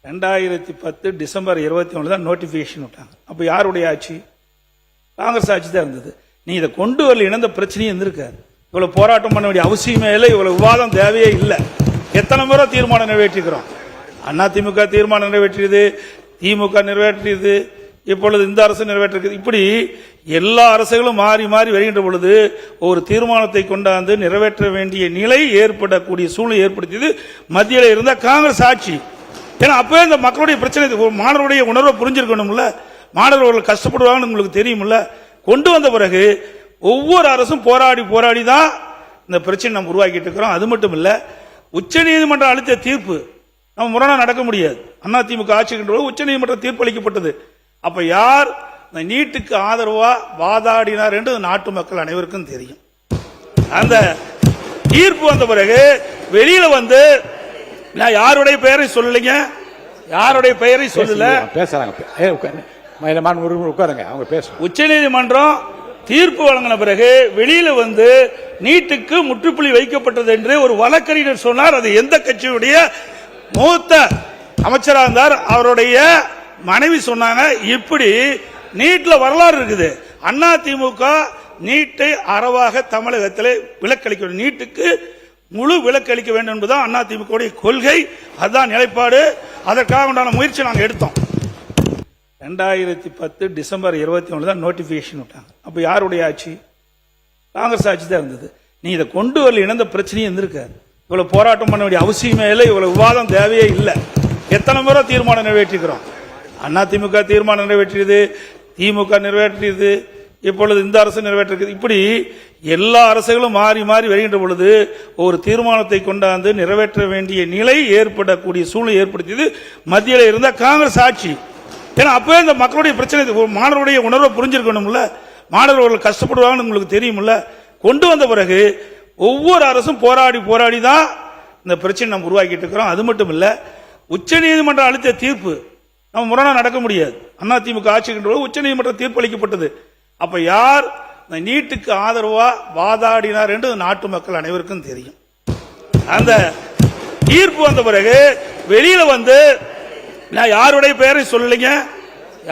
2010 December 21 தான் notification விட்டாங்க. அப்ப யாருடைய ஆட்சி? காங்கிரஸ் ஆட்சி தான் இருந்தது. நீ இதை கொண்டு வரல, இந்த பிரச்சனையும் இருந்திருக்காரு. இவ்வளவு போராட்டம் பண்ண வேண்டிய அவசியமே இல்லை, இவ்வளவு விவாதம் தேவையே இல்லை. எத்தனை முறை தீர்மானம் நிறைவேற்றிக்கிறோம். அதிமுக தீர்மானம் நிறைவேற்றியது, திமுக நிறைவேற்றியது, இப்பொழுது இந்த அரசு நிறைவேற்றிருக்கிறது. இப்படி எல்லா அரசுகளும் மாறி மாறி வருகின்ற பொழுது ஒரு தீர்மானத்தை கொண்டாந்து நிறைவேற்ற வேண்டிய நிலை ஏற்படக்கூடிய சூழ்நிலை ஏற்படுத்தியது மத்தியில் இருந்த காங்கிரஸ் ஆட்சி. ஏன்னா அப்பவே இந்த மக்களுடைய பிரச்சனை, மாணவருடைய உணர்வை புரிஞ்சிருக்கணும்ல, மாணவர்கள் கஷ்டப்படுவாங்கன்னு உங்களுக்கு தெரியும்ல. கொண்டு வந்த பிறகு ஒவ்வொரு அரசும் போராடி போராடி தான் இந்த பிரச்சனை நம்ம உருவாக்கிட்டு இருக்கிறோம். அது மட்டும் இல்ல, உச்ச நீதிமன்றம் அளித்த தீர்ப்பு நம்ம முரணா நடக்க முடியாது. அதிமுக ஆட்சிக்கின்ற உச்ச நீதிமன்றம் தீர்ப்பு அளிக்கப்பட்டது. அப்ப யார் இந்த நீட்டுக்கு ஆதரவா வாதாடினார் என்று நாட்டு மக்கள் அனைவருக்கும் தெரியும். அந்த தீர்ப்பு வந்த பிறகு வெளியில வந்து நான் யாருடைய பெயரை சொல்லலைங்க, யாருடைய பெயரை சொல்லல, பேசுறாங்க. உச்ச நீதிமன்றம் தீர்ப்பு வழங்கின பிறகு வெளியில வந்து நீட்டுக்கு முற்றுப்புள்ளி வைக்கப்பட்டது என்று ஒரு வழக்கறிஞர் சொன்னார். அது எந்த கட்சியுடைய மூத்த அமைச்சராக இருந்தார், அவருடைய மனைவி சொன்னாங்க. இப்படி நீட்ல வரலாறு இருக்குது. அதிமுக நீட்டை அறவாக தமிழகத்தில் விலக்களிக்க வேண்டும், நீட்டுக்கு முழு விலக்களிக்க வேண்டும் என்பதுதான் அதிமுக கொள்கை, அதுதான் நிலைப்பாடு. அதற்காக உண்டான முயற்சி நாங்கள் எடுத்தோம். 2010 டிசம்பர் 21 தான் நோட்டிபிகேஷன் விட்டாங்க. அப்ப யாருடைய ஆட்சி? காங்கிரஸ் ஆட்சி தான் இருந்தது. நீ இதை கொண்டு வரல, இந்த பிரச்சனையும் இருந்திருக்காரு. இவ்வளவு போராட்டம் பண்ண வேண்டிய அவசியமே இல்லை, இவ்வளவு விவாதம் தேவையே இல்லை. எத்தனை முறை தீர்மானம் நிறைவேற்றிக்கிறோம். அதிமுக தீர்மானம் நிறைவேற்றியது, திமுக நிறைவேற்றியது, இப்பொழுது இந்த அரசு நிறைவேற்றிருக்கிறது. இப்படி எல்லா அரசுகளும் மாறி மாறி வருகின்ற பொழுது ஒரு தீர்மானத்தை கொண்டாந்து நிறைவேற்ற வேண்டிய நிலை ஏற்படக்கூடிய சூழ்நிலை ஏற்படுத்தியது மத்தியில் இருந்த காங்கிரஸ் ஆட்சி. ஏன்னா அப்பவே இந்த மக்களுடைய பிரச்சனை, மாணவருடைய உணர்வை புரிஞ்சிருக்கணும்ல, மாணவர்கள் கஷ்டப்படுவாங்கன்னு உங்களுக்கு தெரியும்ல. கொண்டு வந்த பிறகு ஒவ்வொரு அரசும் போராடி போராடி தான் இந்த பிரச்சனை நம்ம உருவாக்கிட்டு இருக்கிறோம். அது மட்டும் இல்ல, உச்ச நீதிமன்றம் அளித்த தீர்ப்பு நம்ம முரணா நடக்க முடியாது. அதிமுக ஆட்சிக்கின்ற உச்ச நீதிமன்றம் தீர்ப்பு அளிக்கப்பட்டது. அப்ப யார் இந்த நீட்டுக்கு ஆதரவா வாதாடினார் என்று நாட்டு மக்கள் அனைவருக்கும் தெரியும். அந்த தீர்ப்பு வந்த பிறகு வெளியில வந்து நான் யாருடைய பெயரை சொல்லலைங்க,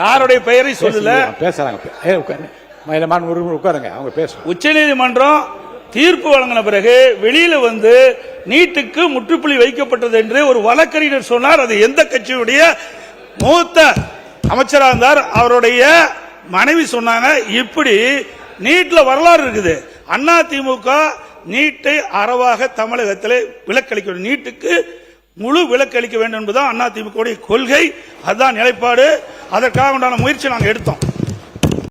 யாருடைய பெயரை சொல்லல, பேசுறாங்க. உச்ச நீதிமன்றம் தீர்ப்பு வழங்கின பிறகு வெளியில வந்து நீட்டுக்கு முற்றுப்புள்ளி வைக்கப்பட்டது என்று ஒரு வழக்கறிஞர் சொன்னார். அது எந்த கட்சியுடைய மூத்த அமைச்சராக இருந்தார், அவருடைய மனைவி சொன்னாங்க. இப்படி நீட்ல வரலாறு இருக்குது. அதிமுக நீட்டை அறவாக தமிழகத்தில் விலக்களிக்க வேண்டும், நீட்டுக்கு முழு விலக்களிக்க வேண்டும் என்பதுதான் அதிமுக கொள்கை, அதுதான் நிலைப்பாடு. அதற்காக உண்டான முயற்சி நாங்கள் எடுத்தோம்.